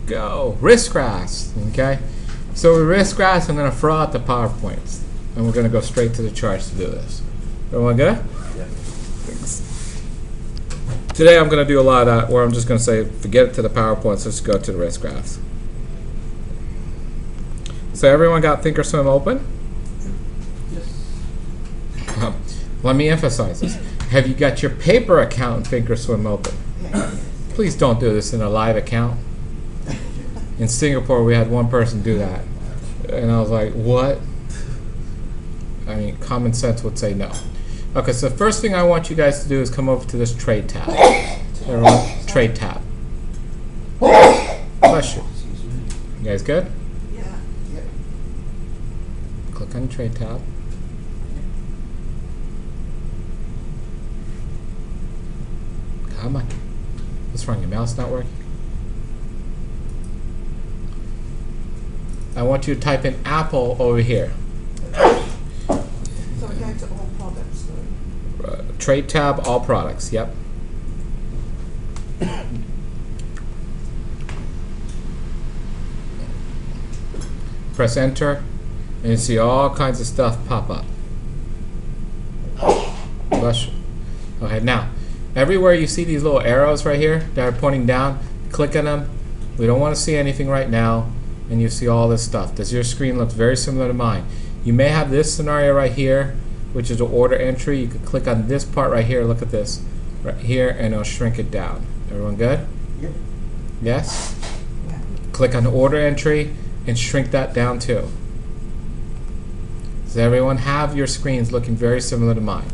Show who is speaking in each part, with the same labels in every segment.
Speaker 1: go. Risk graphs. Okay. So with risk graphs, I'm going to throw out the PowerPoints, and we're going to go straight to the charts to do this. Everyone good?
Speaker 2: Yeah.
Speaker 1: Thanks. Today I'm going to do a lot of that, where I'm just going to say, forget it to the PowerPoints. Let's go to the risk graphs. So everyone got Thinkorswim open?
Speaker 2: Yes.
Speaker 1: Let me emphasize this. Have you got your paper account in Thinkorswim open? Please don't do this in a live account. In Singapore, we had one person do that. And I was like, what? I mean, common sense would say no. Okay, so the first thing I want you guys to do is come over to this trade tab. Everyone, trade tab. Bless you. You guys good?
Speaker 2: Yeah. Yep.
Speaker 1: Click on the trade tab. Come on. What's wrong? Your mouse not working? I want you to type in Apple over here.
Speaker 2: So we're going to all products.
Speaker 1: Trade tab, all products. Yep. Press enter, and you see all kinds of stuff pop up. Bless you. Okay, now, everywhere you see these little arrows right here that are pointing down, click on them. We don't want to see anything right now, and you see all this stuff. Does your screen look very similar to mine? You may have this scenario right here, which is an order entry. You could click on this part right here. Look at this right here, and it'll shrink it down. Everyone good?
Speaker 2: Yep.
Speaker 1: Yes?
Speaker 2: Yeah.
Speaker 1: Click on the order entry and shrink that down too. Does everyone have your screens looking very similar to mine?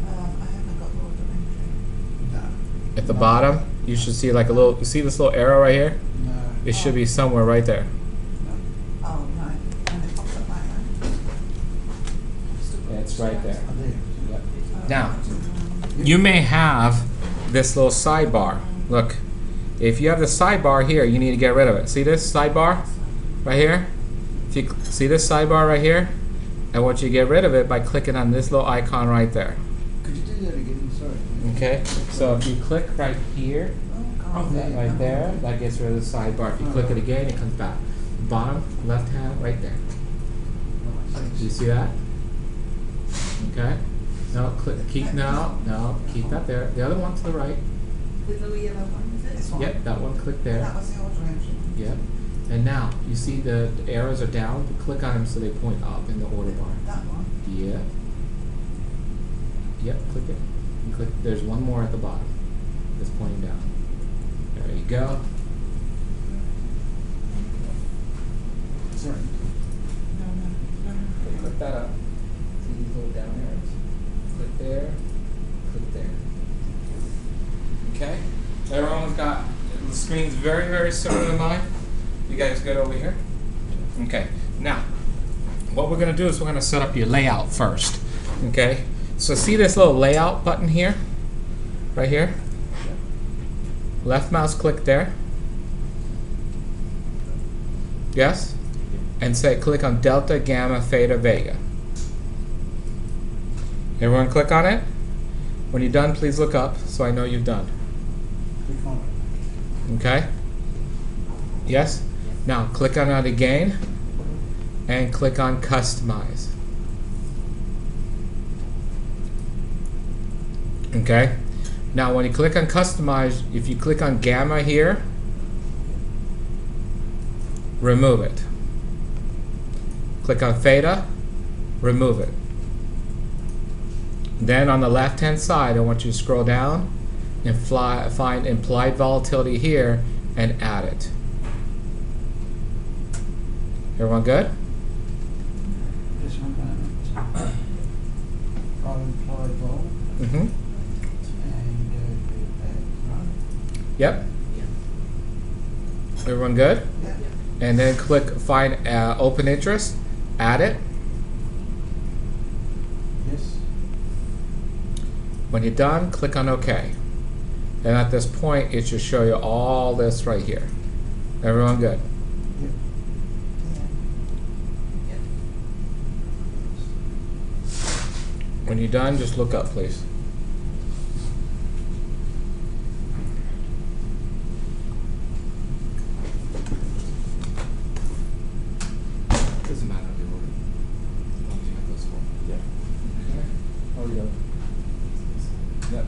Speaker 2: I haven't got order entry. No.
Speaker 1: At the bottom, you should see like a little, you see this little arrow right here?
Speaker 2: No.
Speaker 1: It should be somewhere right there.
Speaker 2: No. Oh, no. And it pops up like that.
Speaker 1: It's right there.
Speaker 2: Oh, there.
Speaker 1: Yep. Now, you may have this little sidebar. Look, if you have the sidebar here, you need to get rid of it. See this sidebar right here? If you see this sidebar right here, I want you to get rid of it by clicking on this little icon right there.
Speaker 2: Could you do that again? Sorry.
Speaker 1: Okay, so if you click right here, that right there, that gets rid of the sidebar. If you click it again, it comes back. Bottom, left hand, right there. Do you see that? Okay. No, keep keep that there. The other one to the right.
Speaker 2: The little yellow one, is it? This one?
Speaker 1: Yep, that one, click there.
Speaker 2: That was the order entry.
Speaker 1: Yep. And now, you see the arrows are down? Click on them so they point up in the order bar.
Speaker 2: That one.
Speaker 1: Yeah. Yep, click it. And click. There's one more at the bottom that's pointing down. There you go.
Speaker 2: Sorry. No.
Speaker 1: Click that up. See these little down arrows? Click there. Click there. Okay? Everyone's got the screen's very, very similar to mine. You guys good over here? Okay. Now, what we're going to do is we're going to set up your layout first. Okay? So see this little layout button here? Right here? Left mouse click there. Yes? And say click on Delta, Gamma, Theta, Vega. Everyone click on it? When you're done, please look up so I know you've done.
Speaker 2: Click on it.
Speaker 1: Okay? Yes? Now click on it again and click on Customize. Okay? Now when you click on Customize, if you click on Gamma here, remove it. Click on Theta, remove it. Then on the left hand side, I want you to scroll down and find implied volatility here and add it. Everyone good?
Speaker 2: This one. Implied vol.
Speaker 1: Mm-hmm. Yep. Everyone good?
Speaker 2: Yeah.
Speaker 1: And then click find open interest, add it.
Speaker 2: Yes.
Speaker 1: When you're done, click on OK. And at this point, it should show you all this right here. Everyone good?
Speaker 2: Yep. Yeah.
Speaker 1: When you're done, just look up, please. Yep.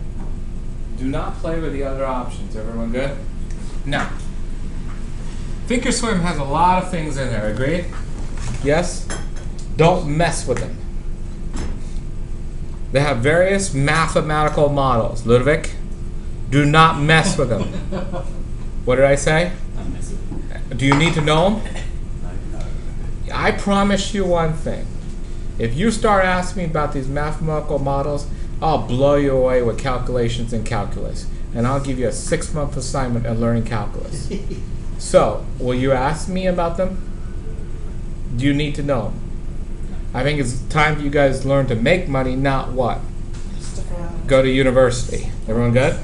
Speaker 1: Do not play with the other options. Everyone good? Now, Thinkorswim has a lot of things in there. Agreed? Yes? Don't mess with them. They have various mathematical models. Ludwig, do not mess with them. What did I say? Do you need to know them? I promise you one thing. If you start asking me about these mathematical models, I'll blow you away with calculations in calculus. And I'll give you a 6-month assignment at learning calculus. So, will you ask me about them? Do you need to know them? I think it's time you guys learn to make money, not what?
Speaker 2: Stick around.
Speaker 1: Go to university. Everyone good?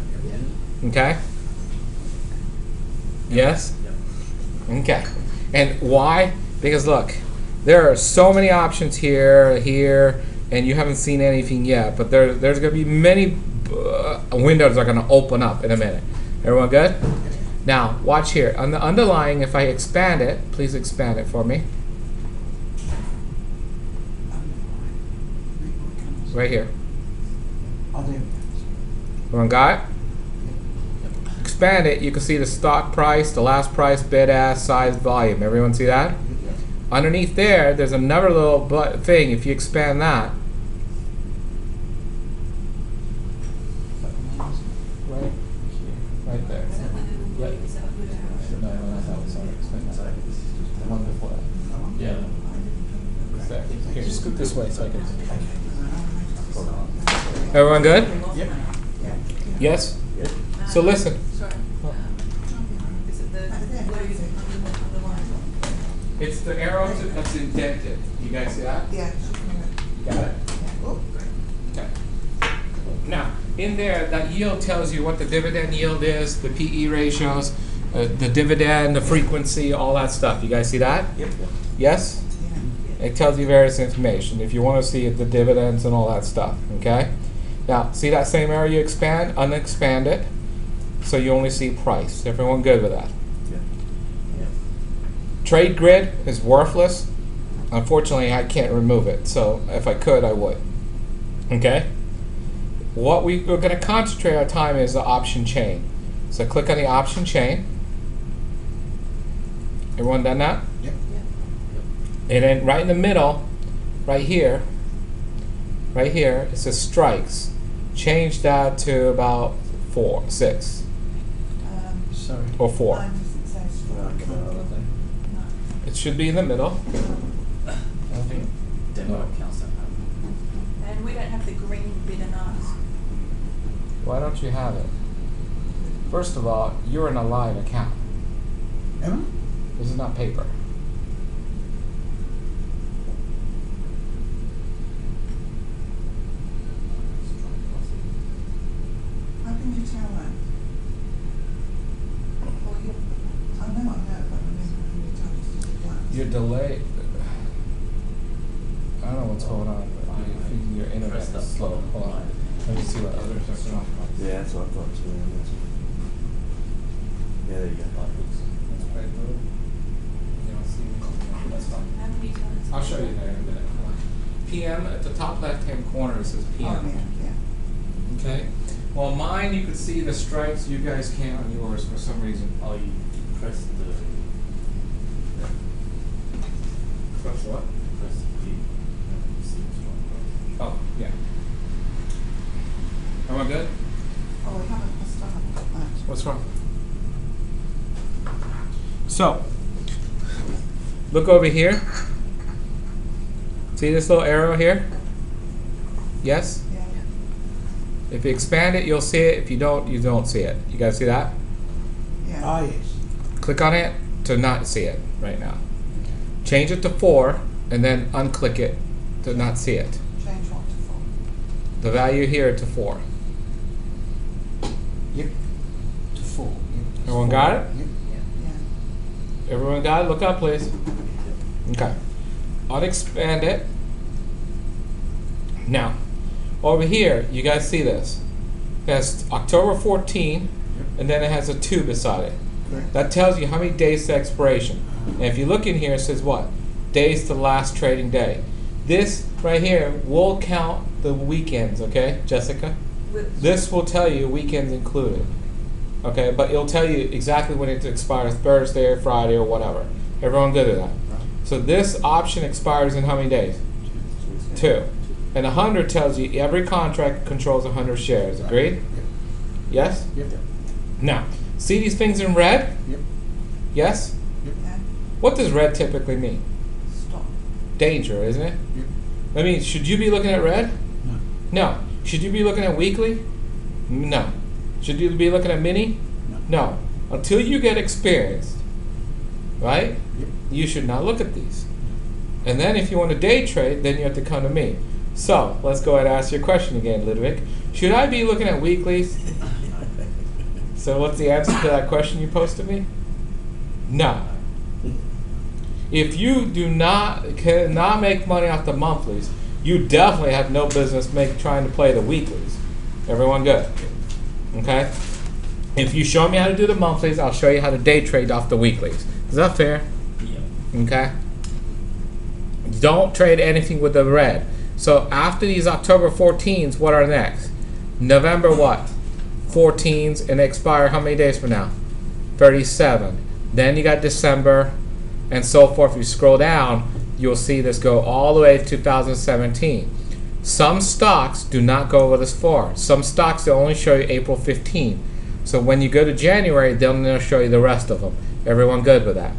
Speaker 1: Okay? Yes? Okay. And why? Because look, there are so many options here, and you haven't seen anything yet, but there's going to be many windows that are going to open up in a minute. Everyone good? Now, watch here. On the underlying, if I expand it, please expand it for me. Right here. Everyone got it? Expand it, you can see the stock price, the last price, bid ask, size, volume. Everyone see that? Underneath there, there's another little thing. If you expand that, right here, right there. Yep. No, not that one. Sorry, expand that. The one before that. Yeah. It's there. Here, just scoot this way so I can. Everyone good?
Speaker 3: Yep.
Speaker 1: Yes? So listen.
Speaker 2: Sorry. Is it the underline?
Speaker 1: It's the arrow that's indented. You guys see that?
Speaker 2: Yeah.
Speaker 1: Got it?
Speaker 2: Oh,
Speaker 1: Okay. Now, in there, that yield tells you what the dividend yield is, the PE ratios, the dividend, the frequency, all that stuff. You guys see that?
Speaker 3: Yep.
Speaker 1: Yes? It tells you various information if you want to see the dividends and all that stuff. Okay? Now, see that same area you expand? Unexpand it. So you only see price. Everyone good with that? Trade grid is worthless. Unfortunately, I can't remove it. So if I could, I would. Okay? What we're going to concentrate our time is the option chain. So click on the option chain. Everyone done that?
Speaker 3: Yep.
Speaker 1: And then right in the middle, right here, it says strikes. Change that to about 6
Speaker 3: Sorry.
Speaker 1: or 4.
Speaker 2: Mine doesn't say strike. No.
Speaker 1: It should be in the middle.
Speaker 3: I think demo accounts don't have.
Speaker 2: And we don't have the green bid and ask.
Speaker 1: Why don't you have it? First of all, you're in a live account.
Speaker 3: Am
Speaker 1: This is not paper.
Speaker 2: How can you tell that? Well, I know, but I mean, how can you tell it's just black?
Speaker 1: You're delayed. I don't know what's going on, but your internet is slow. Hold on. Let me see what others are doing.
Speaker 4: Yeah, that's what I thought too. Yeah, there you go.
Speaker 1: That's right, bro. You don't see it. That's fine.
Speaker 2: How can you tell it's?
Speaker 1: I'll show you there in a minute. PM at the top left-hand corner, it says
Speaker 2: Oh,
Speaker 1: PM.
Speaker 2: yeah.
Speaker 1: Okay. Well, mine you could see the stripes. You guys can't on yours for some reason.
Speaker 3: Oh, you press the
Speaker 1: Press what?
Speaker 3: key. You see the strong
Speaker 1: Oh, yeah. Everyone good?
Speaker 2: Oh, we haven't, I still haven't got that.
Speaker 1: What's wrong? So, look over here. See this little arrow here? Yes?
Speaker 2: Yeah.
Speaker 1: If you expand it, you'll see it. If you don't, you don't see it. You guys see that?
Speaker 2: Yeah.
Speaker 3: Ah, yes.
Speaker 1: Click on it to not see it right now. Change it to 4 and then unclick it to not see it.
Speaker 2: Change what to 4?
Speaker 1: The value here to 4.
Speaker 3: Yep. To 4. Yep.
Speaker 1: Everyone got it?
Speaker 3: Yep.
Speaker 2: Yeah.
Speaker 1: Everyone got it? Look up, please. Okay. Unexpand it. Now, over here, you guys see this. It has October 14, and then it has a 2 beside it.
Speaker 3: Correct.
Speaker 1: That tells you how many days to expiration. And if you look in here, it says what? Days to last trading day. This right here will count the weekends, okay, Jessica? This will tell you weekends included. Okay, but it'll tell you exactly when it expires, Thursday or Friday or whatever. Everyone good with that?
Speaker 3: Right.
Speaker 1: So this option expires in how many days? 2. And 100 tells you every contract controls 100 shares. Agreed?
Speaker 3: Yep.
Speaker 1: Yes?
Speaker 3: Yep.
Speaker 1: Now, see these things in red?
Speaker 3: Yep.
Speaker 1: Yes?
Speaker 2: Yeah,
Speaker 1: What does red typically mean?
Speaker 2: stop.
Speaker 1: Danger, isn't it?
Speaker 3: Yep.
Speaker 1: I mean, should you be looking at red?
Speaker 3: No.
Speaker 1: No. Should you be looking at weekly? No. Should you be looking at mini?
Speaker 3: No.
Speaker 1: No. Until you get experienced, right?
Speaker 3: Yep.
Speaker 1: You should not look at these. And then if you want to day trade, then you have to come to me. So, let's go ahead and ask your question again, Ludwig. Should I be looking at weeklies? So what's the answer to that question you posted me? No. If you cannot make money off the monthlies, you definitely have no business trying to play the weeklies. Everyone good? Okay? If you show me how to do the monthlies, I'll show you how to day trade off the weeklies. Is that fair?
Speaker 3: Yep.
Speaker 1: Okay? Don't trade anything with the red. So after these October 14s, what are next? November what? 14s and expire how many days from now? 37. Then you got December and so forth. If you scroll down, you'll see this go all the way to 2017. Some stocks do not go this far. Some stocks they'll only show you April 15. So when you go to January, they'll show you the rest of them. Everyone good with that?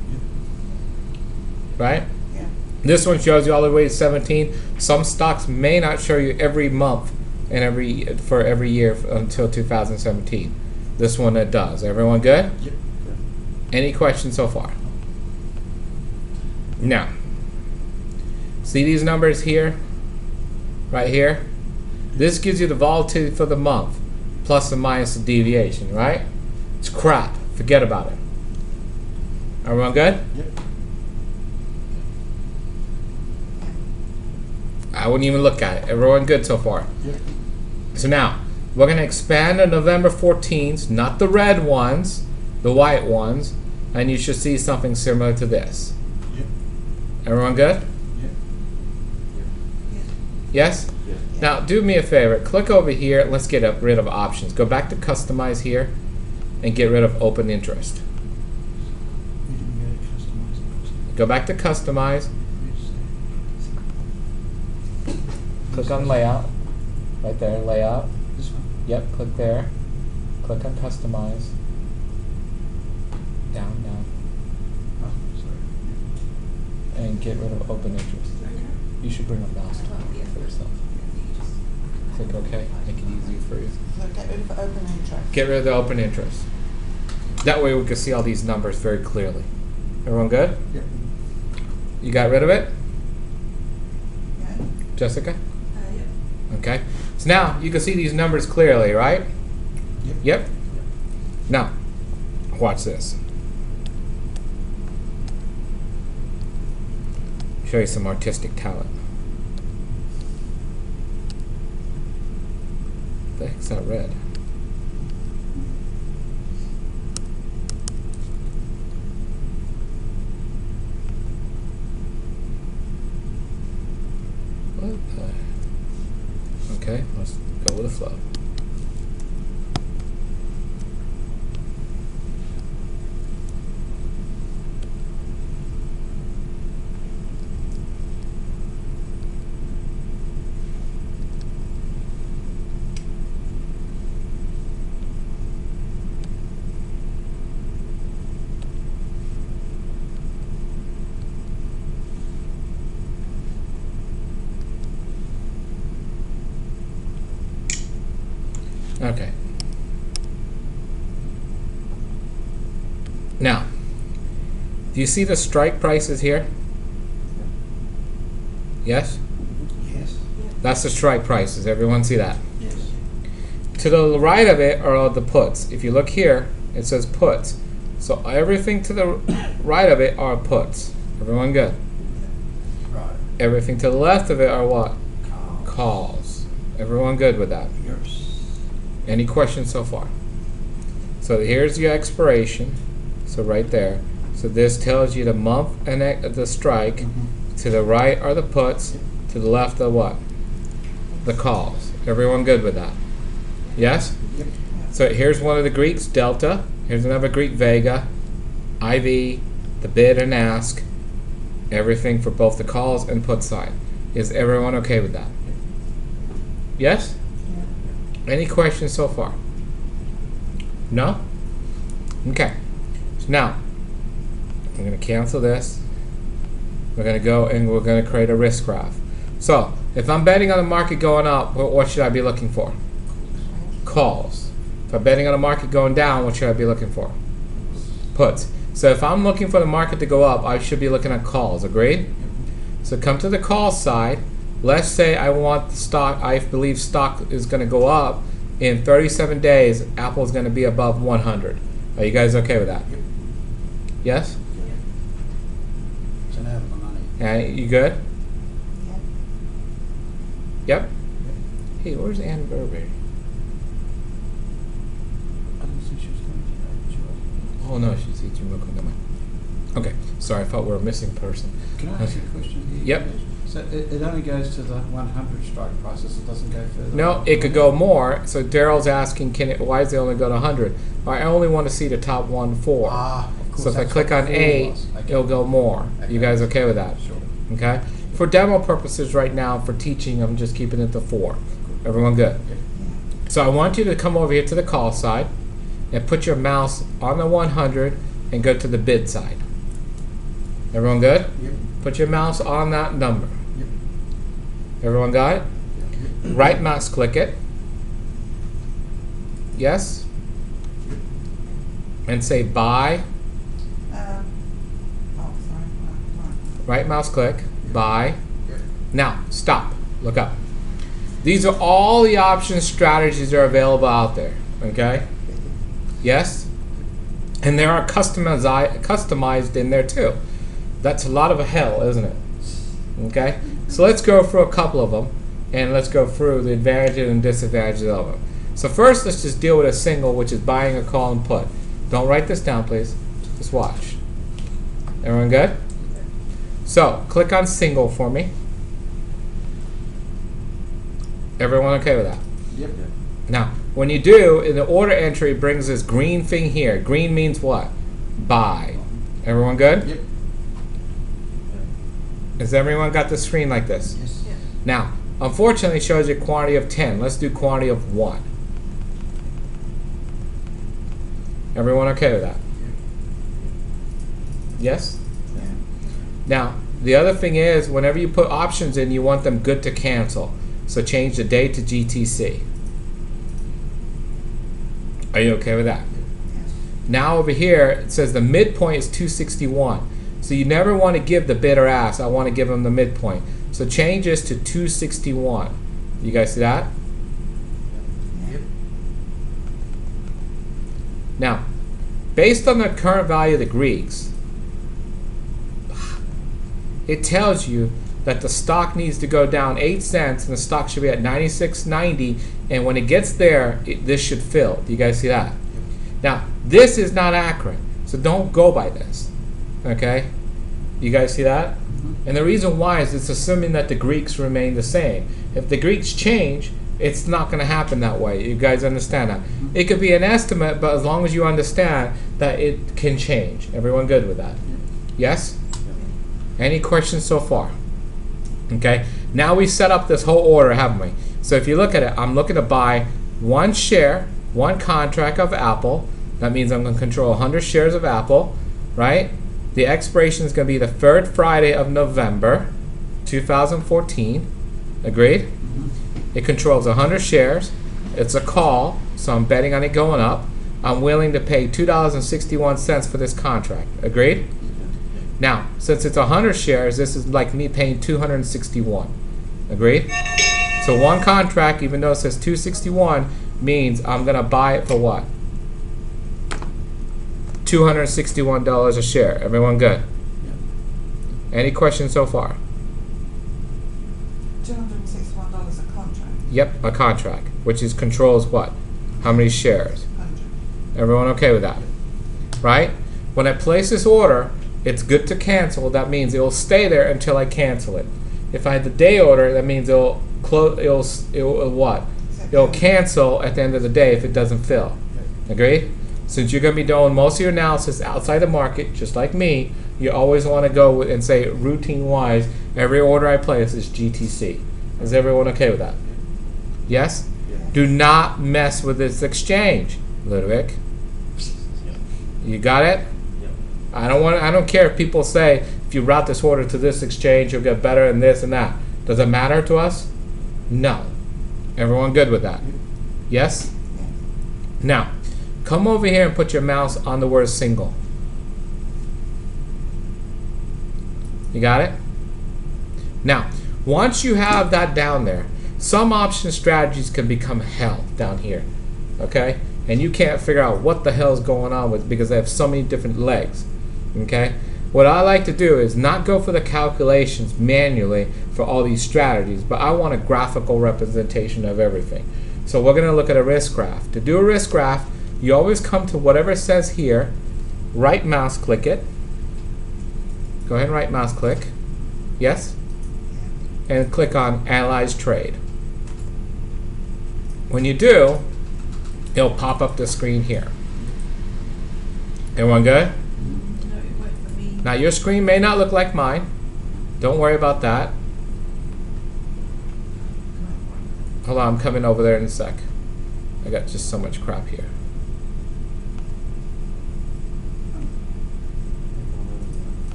Speaker 1: Right?
Speaker 2: Yeah.
Speaker 1: This one shows you all the way to 17. Some stocks may not show you every month and for every year until 2017. This one it does. Everyone good?
Speaker 3: Yep.
Speaker 1: Any questions so far? Now, see these numbers here? Right here? This gives you the volatility for the month, plus and minus the deviation, right? It's crap. Forget about it. Everyone good?
Speaker 3: Yep.
Speaker 1: I wouldn't even look at it. Everyone good so far?
Speaker 3: Yep.
Speaker 1: So now, we're going to expand the November 14s, not the red ones, the white ones, and you should see something similar to this.
Speaker 3: Yep.
Speaker 1: Everyone good?
Speaker 3: Yep.
Speaker 1: Yes?
Speaker 3: Yep.
Speaker 1: Now, do me a favor. Click over here. Let's get rid of options. Go back to Customize here and get rid of Open Interest.
Speaker 3: We didn't get it customized.
Speaker 1: Go back to Customize. Click on Layout. Right there, Layout.
Speaker 3: This one?
Speaker 1: Yep, click there. Click on Customize. Down, down.
Speaker 3: Oh, sorry.
Speaker 1: And get rid of Open Interest. You should bring a mouse for yourself. Click OK. Make it easier for you.
Speaker 2: So get rid of open interest.
Speaker 1: Get rid of the Open Interest. That way we can see all these numbers very clearly. Everyone good?
Speaker 3: Yep.
Speaker 1: You got rid of it?
Speaker 2: Yeah.
Speaker 1: Jessica?
Speaker 2: Yeah.
Speaker 1: Okay. So now you can see these numbers clearly, right?
Speaker 3: Yep.
Speaker 1: Yep. Now, watch this. Show you some artistic talent. What the heck's that red? What the? Okay, let's go with the flow. Okay. Now, do you see the strike prices here? Yes?
Speaker 3: Yes.
Speaker 1: That's the strike prices. Everyone see that?
Speaker 3: Yes.
Speaker 1: To the right of it are all the puts. If you look here, it says puts. So everything to the right of it are puts. Everyone good?
Speaker 3: Right.
Speaker 1: Everything to the left of it are what?
Speaker 3: Calls.
Speaker 1: Calls. Everyone good with that?
Speaker 3: Yes.
Speaker 1: Any questions so far? So here's your expiration. So right there. So this tells you the month and the strike.
Speaker 3: Mm-hmm.
Speaker 1: To the right are the puts. To the left are what? The calls. Everyone good with that? Yes?
Speaker 3: Yep.
Speaker 1: So here's one of the Greeks, delta. Here's another Greek, vega. IV, the bid and ask. Everything for both the calls and put side. Is everyone okay with that? Yes? Any questions so far? No? Okay. So now, we're going to cancel this. We're going to go and we're going to create a risk graph. So, if I'm betting on the market going up, what should I be looking for? Calls. If I'm betting on the market going down, what should I be looking for? Puts. So if I'm looking for the market to go up, I should be looking at calls. Agreed? So come to the call side. Let's say I want the stock, I believe stock is going to go up. In 37 days, Apple is going to be above 100. Are you guys okay with that?
Speaker 3: Yep.
Speaker 1: Yes?
Speaker 3: It's an out of the money.
Speaker 1: And you good?
Speaker 2: Yeah.
Speaker 1: Yep. Hey, where's Ann Burberry?
Speaker 3: I didn't see she was coming today. She was.
Speaker 1: Oh no, she's eating real quick. Never mind. Okay, sorry, I thought we were a missing person.
Speaker 3: Can I ask you a question here?
Speaker 1: Yep.
Speaker 3: So it only goes to the 100 strike prices. It doesn't go further.
Speaker 1: No, it could go more. So Daryl's asking, why does it only go to 100? I only want to see the top 1-4.
Speaker 3: Ah, of course.
Speaker 1: So if I
Speaker 3: that's
Speaker 1: click
Speaker 3: what
Speaker 1: on
Speaker 3: the
Speaker 1: 8,
Speaker 3: was. Okay.
Speaker 1: it'll go more.
Speaker 3: Okay.
Speaker 1: You guys okay with that?
Speaker 3: Sure.
Speaker 1: Okay. For demo purposes right now, for teaching, I'm just keeping it to 4. Everyone good?
Speaker 3: Yeah.
Speaker 1: So I want you to come over here to the call side and put your mouse on the 100 and go to the bid side. Everyone good?
Speaker 3: Yep.
Speaker 1: Put your mouse on that number.
Speaker 3: Yep.
Speaker 1: Everyone got it?
Speaker 3: Yep.
Speaker 1: Right mouse click it. Yes? And say buy.
Speaker 2: Oh, sorry.
Speaker 1: Right mouse click. Buy.
Speaker 3: Yep.
Speaker 1: Now, stop. Look up. These are all the options, strategies that are available out there. Okay? Yes? And there are customized in there too. That's a lot of a hell, isn't it? Okay? So let's go through a couple of them, and let's go through the advantages and disadvantages of them. So first, let's just deal with a single, which is buying a call and put. Don't write this down, please. Just watch. Everyone good? So, click on single for me. Everyone okay with that?
Speaker 3: Yep.
Speaker 1: Now, when you do, in the order entry, it brings this green thing here. Green means what? Buy. Everyone good?
Speaker 3: Yep.
Speaker 1: Has everyone got the screen like this?
Speaker 3: Yes.
Speaker 2: Yeah.
Speaker 1: Now, unfortunately, it shows you quantity of 10. Let's do quantity of 1. Everyone okay with that? Yes?
Speaker 2: Yeah.
Speaker 1: Now, the other thing is, whenever you put options in, you want them good to cancel. So change the day to GTC. Are you okay with that?
Speaker 2: Yes.
Speaker 1: Now over here, it says the midpoint is 261. So you never want to give the bid or ask. I want to give them the midpoint. So change this to 261. You guys see that?
Speaker 3: Yep.
Speaker 1: Now, based on the current value of the Greeks, it tells you that the stock needs to go down 8 cents and the stock should be at 96.90, and when it gets there, this should fill. Do you guys see that? Now, this is not accurate, so don't go by this. Okay? You guys see that? And the reason why is it's assuming that the Greeks remain the same. If the Greeks change, it's not going to happen that way. You guys understand that? It could be an estimate, but as long as you understand that it can change. Everyone good with that? Yes? Any questions so far? Okay, now we set up this whole order, haven't we? So if you look at it, I'm looking to buy 1 share, 1 contract of Apple. That means I'm going to control 100 shares of Apple, right? The expiration is going to be the 3rd Friday of November, 2014. Agreed? It controls 100 shares. It's a call, so I'm betting on it going up. I'm willing to pay $2.61 for this contract. Agreed? Now, since it's 100 shares, this is like me paying $261. Agreed? So 1 contract, even though it says $261, means I'm going to buy it for what? $261 a share. Everyone good? Any questions so far?
Speaker 2: $261 a contract.
Speaker 1: Yep, a contract, which is controls what? How many shares?
Speaker 2: 100.
Speaker 1: Everyone okay with that? Right? When I place this order, it's good to cancel. That means it will stay there until I cancel it. If I had the day order, that means it'll close. It'll what?
Speaker 2: Set
Speaker 1: it'll cancel at the end of the day if it doesn't fill. Agreed? Since you're going to be doing most of your analysis outside the market, just like me, you always want to go and say routine-wise, every order I place is GTC. Is everyone okay with that? Yes? Do not mess with this exchange, Ludwig. You got it? I don't care if people say if you route this order to this exchange, you'll get better and this and that. Does it matter to us? No. Everyone good with that? Yes? Now, come over here and put your mouse on the word single. You got it? Now, once you have that down there, some option strategies can become hell down here. Okay? And you can't figure out what the hell is going on with because they have so many different legs. Okay? What I like to do is not go for the calculations manually for all these strategies, but I want a graphical representation of everything. So we're going to look at a risk graph. To do a risk graph, you always come to whatever it says here, right mouse click it. Go ahead and right mouse click. Yes? And click on Analyze Trade. When you do, it'll pop up the screen here. Everyone good?
Speaker 2: No, it won't for me.
Speaker 1: Now your screen may not look like mine. Don't worry about that. Hold on, I'm coming over there in a sec. I got just so much crap here.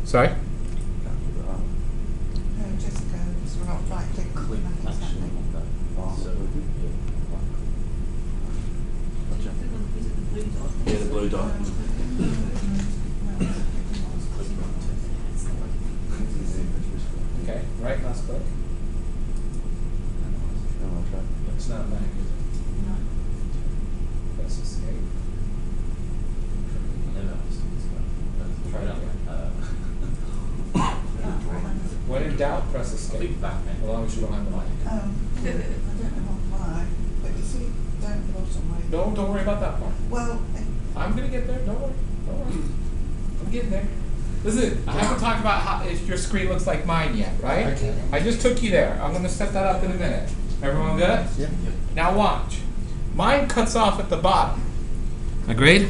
Speaker 1: Sorry?
Speaker 2: No, just go, just right click,
Speaker 3: Click
Speaker 2: nothing's
Speaker 3: action
Speaker 2: happening.
Speaker 3: on that bar. So, yeah, the blue dot.
Speaker 1: Okay, right mouse click. It's not back, is it?
Speaker 2: No.
Speaker 1: Press escape. Try it again. When in doubt, press escape. As long as you don't have the mic.
Speaker 2: I don't know why, but you see, down the bottom way.
Speaker 1: Don't worry about that part.
Speaker 2: Well,
Speaker 1: I'm gonna get there. Don't worry. Don't worry. I'm getting there. Listen, I haven't talked about how if your screen looks like mine yet, right?
Speaker 4: Okay.
Speaker 1: I just took you there. I'm gonna set that up in a minute. Everyone good?
Speaker 4: Yep.
Speaker 1: Now watch. Mine cuts off at the bottom. Agreed?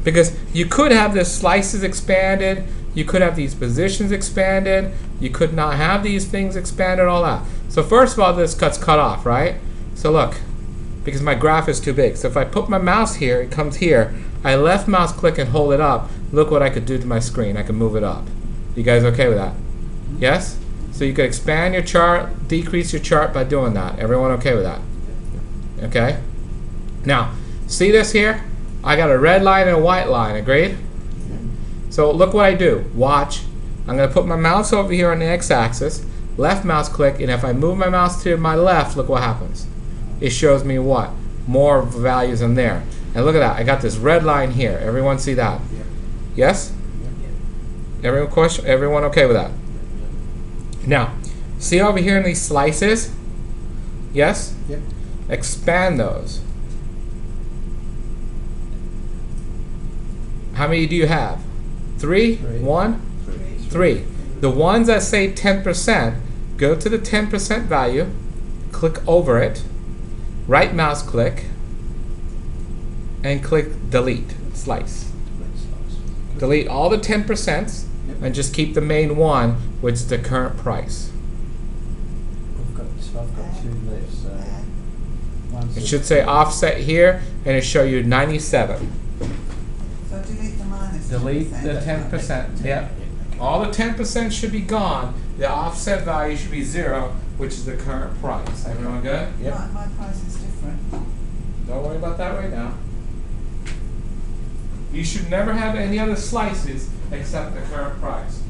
Speaker 1: Because you could have the slices expanded, you could have these positions expanded, you could not have these things expanded, all that. So first of all, this cuts cut off, right? So look, because my graph is too big. So if I put my mouse here, it comes here. I left mouse click and hold it up. Look what I could do to my screen. I can move it up. You guys okay with that? Yes? So you could expand your chart, decrease your chart by doing that. Everyone okay with that? Okay? Now, see this here? I got a red line and a white line, agreed? So look what I do. Watch. I'm going to put my mouse over here on the x-axis, left mouse click, and if I move my mouse to my left, look what happens. It shows me what? More values in there. And look at that. I got this red line here. Everyone see that? Yes? Everyone okay with that? Now, see over here in these slices? Yes?
Speaker 4: Yep.
Speaker 1: Expand those. How many do you have? Three?
Speaker 4: Three.
Speaker 1: One? Three. The ones that say 10%, go to the 10% value, click over it, right mouse click, and click delete, slice. Delete all the 10%, and just keep the main one, which is the current price.
Speaker 4: I've got two lists. One's
Speaker 1: It should say offset here, and it show you 97.
Speaker 2: so delete the minus.
Speaker 1: Delete the 10%. Yep. All the 10% should be gone. The offset value should be 0, which is the current price. Everyone good?
Speaker 2: My price is different.
Speaker 1: Don't worry about that right now. You should never have any other slices except the current price.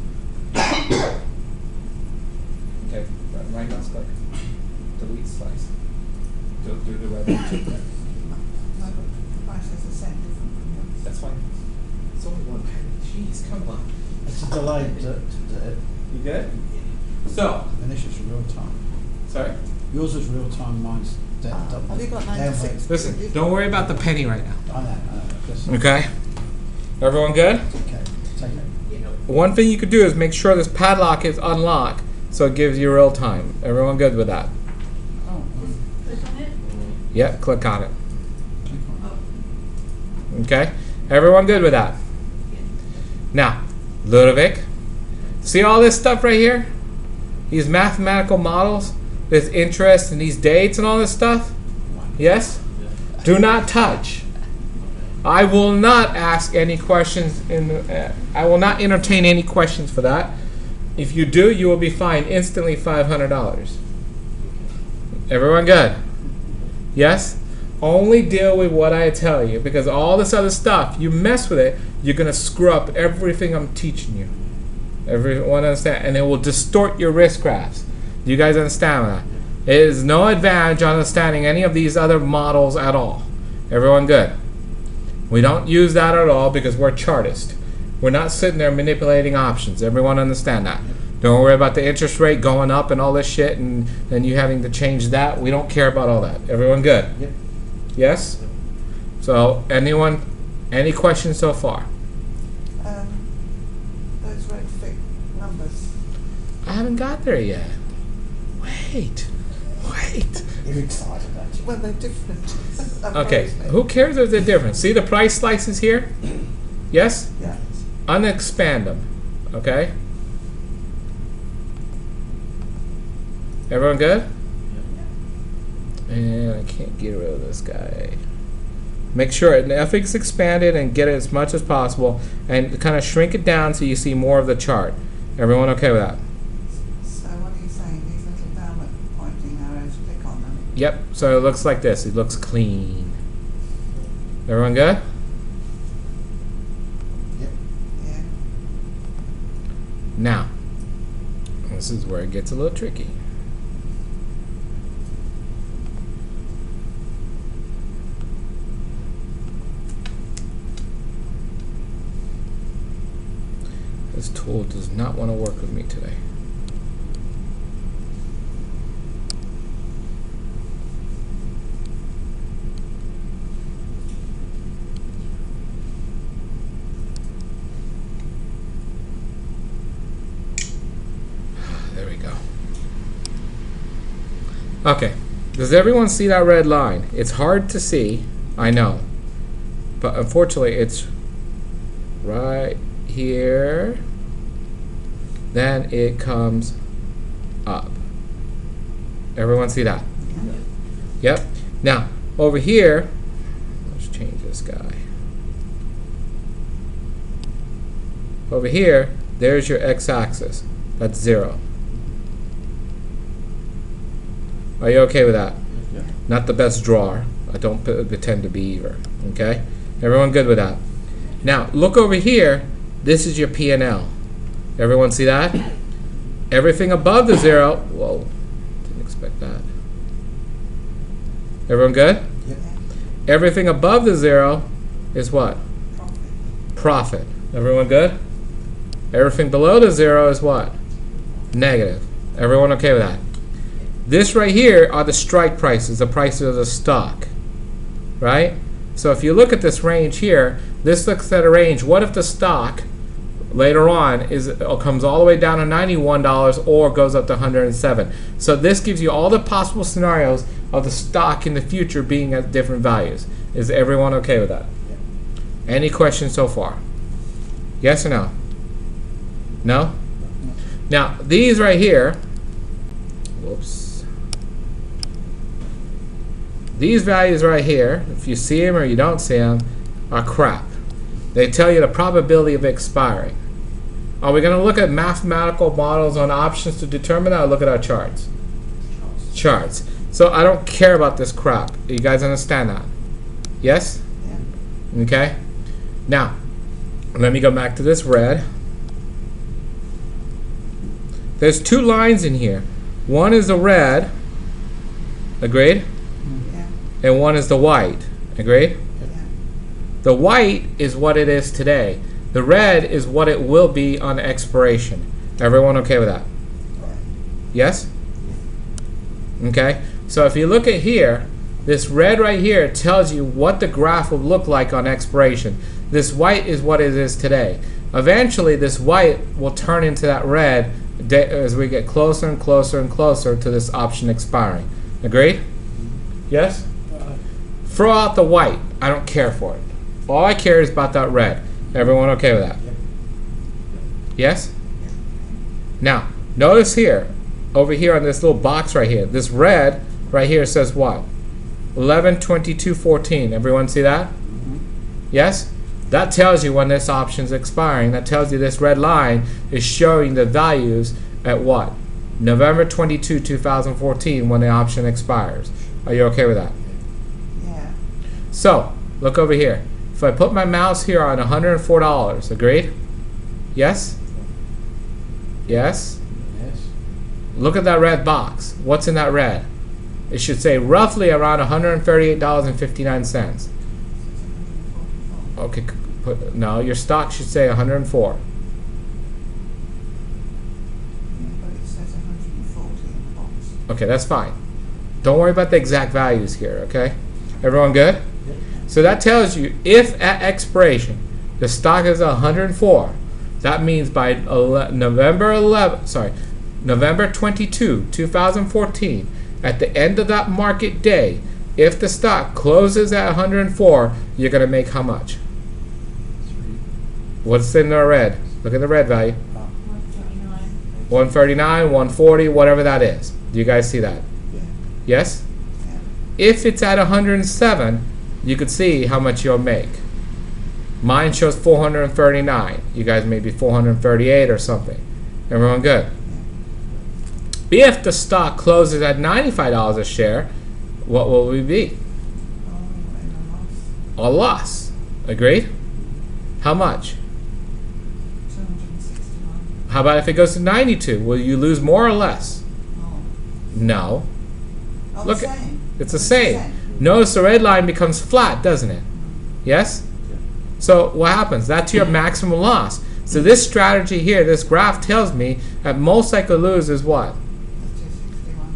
Speaker 1: Okay, right mouse click. Delete slice. Do the red one.
Speaker 2: No, but the price is a cent different from yours.
Speaker 1: That's fine. It's only 1 penny. Jeez, come on.
Speaker 4: It's a delayed.
Speaker 1: You good? So,
Speaker 4: And this is real time.
Speaker 1: sorry.
Speaker 4: Yours is real time. Mine's double.
Speaker 2: Have you got 96?
Speaker 1: Listen, don't worry about the penny right now.
Speaker 4: I know. Just,
Speaker 1: Okay? Everyone good?
Speaker 4: Okay. Take it.
Speaker 1: One thing you could do is make sure this padlock is unlocked so it gives you real time. Everyone good with that?
Speaker 4: Oh.
Speaker 1: Yep, click on it.
Speaker 4: Click on it.
Speaker 1: Okay? Everyone good with that? Now, Ludovic, see all this stuff right here? These mathematical models, this interest and these dates and all this stuff? Yes? Do not touch. I will not ask any questions. I will not entertain any questions for that. If you do, you will be fined instantly $500. Everyone good? Yes? Only deal with what I tell you, because all this other stuff, you mess with it, you're going to screw up everything I'm teaching you. Everyone understand? And it will distort your risk graphs. Do you guys understand that? It is no advantage understanding any of these other models at all. Everyone good? We don't use that at all because we're chartist. We're not sitting there manipulating options. Everyone understand that? Don't worry about the interest rate going up and all this shit and then you having to change that. We don't care about all that. Everyone good?
Speaker 3: Yep.
Speaker 1: Yes? So, anyone, any questions so far?
Speaker 2: Those red thick numbers.
Speaker 1: I haven't got there yet. Wait.
Speaker 3: You're excited, aren't you?
Speaker 2: Well, they're different.
Speaker 1: Okay, who cares if they're different? See the price slices here? Yes?
Speaker 2: Yeah.
Speaker 1: Unexpand them. Okay? Everyone good? And I can't get rid of this guy. Make sure everything's expanded and get it as much as possible and kind of shrink it down so you see more of the chart. Everyone okay with that?
Speaker 2: So what are you saying? These little downward pointing arrows, click on them.
Speaker 1: Yep, so it looks like this. It looks clean. Everyone good?
Speaker 3: Yep.
Speaker 2: Yeah.
Speaker 1: Now, this is where it gets a little tricky. This tool does not want to work with me today. There we go. Okay. Does everyone see that red line? It's hard to see, I know. But unfortunately, it's right here. Then it comes up. Everyone see that? Yep. Now, over here, let's change this guy. Over here, there's your x-axis. That's 0. Are you okay with that?
Speaker 3: Yeah.
Speaker 1: Not the best drawer. I don't pretend to be either. Okay? Everyone good with that? Now, look over here. This is your P&L. Everyone see that? Everything above the 0. Whoa. Didn't expect that. Everyone good?
Speaker 3: Yep.
Speaker 1: Everything above the 0 is what?
Speaker 2: Profit.
Speaker 1: Profit. Everyone good? Everything below the 0 is what? Negative. Everyone okay with that? This right here are the strike prices, the prices of the stock. Right? So if you look at this range here, this looks at a range. What if the stock later on comes all the way down to $91 or goes up to $107? So this gives you all the possible scenarios of the stock in the future being at different values. Is everyone okay with that?
Speaker 3: Yep.
Speaker 1: Any questions so far? Yes or no? No? Now, these right here, whoops. These values right here, if you see them or you don't see them, are crap. They tell you the probability of expiring. Are we going to look at mathematical models on options to determine that, or look at our charts? Charts. So I don't care about this crap. You guys understand that? Yes?
Speaker 2: Yeah.
Speaker 1: Okay? Now, let me go back to this red. There's 2 lines in here. One is the red. Agreed?
Speaker 2: Yeah.
Speaker 1: And one is the white. Agreed?
Speaker 2: Yeah.
Speaker 1: The white is what it is today. The red is what it will be on expiration. Everyone okay with that? Yes? Okay. So if you look at here, this red right here tells you what the graph will look like on expiration. This white is what it is today. Eventually, this white will turn into that red as we get closer and closer and closer to this option expiring. Agreed? Yes? Throw out the white. I don't care for it. All I care is about that red. Everyone okay with that?
Speaker 3: Yep.
Speaker 1: Yes? Now, notice here, over here on this little box right here, this red right here says what? 11/22/14. Everyone see that? Yes? That tells you when this option's expiring. That tells you this red line is showing the values at what? November 22, 2014 when the option expires. Are you okay with that?
Speaker 2: Yeah.
Speaker 1: So, look over here. If I put my mouse here on $104, agreed? Yes? Yes?
Speaker 3: Yes.
Speaker 1: Look at that red box. What's in that red? It should say roughly around $138.59. Okay, no, your stock should say 104.
Speaker 2: Yeah, but it says 140 in the box.
Speaker 1: Okay, that's fine. Don't worry about the exact values here, okay? Everyone good?
Speaker 3: Yep.
Speaker 1: So that tells you if at expiration the stock is 104, that means by November 22, 2014, at the end of that market day, if the stock closes at 104, you're going to make how much?
Speaker 3: 3.
Speaker 1: What's in the red? Look at the red value.
Speaker 2: 139.
Speaker 1: 139, 140, whatever that is. Do you guys see that?
Speaker 2: Yeah.
Speaker 1: Yes?
Speaker 2: Yeah.
Speaker 1: If it's at 107, you could see how much you'll make. Mine shows 439. You guys may be 438 or something. Everyone good? If the stock closes at $95 a share, what will we be?
Speaker 2: Oh, in a loss.
Speaker 1: A loss. Agreed? How much?
Speaker 2: 261.
Speaker 1: How about if it goes to 92? Will you lose more or less?
Speaker 2: Oh.
Speaker 1: No.
Speaker 2: Oh,
Speaker 1: Look,
Speaker 2: the same.
Speaker 1: it's the same. Notice the red line becomes flat, doesn't it? Yes? So what happens? That's your maximum loss. So this strategy here, this graph tells me at most I could lose is what?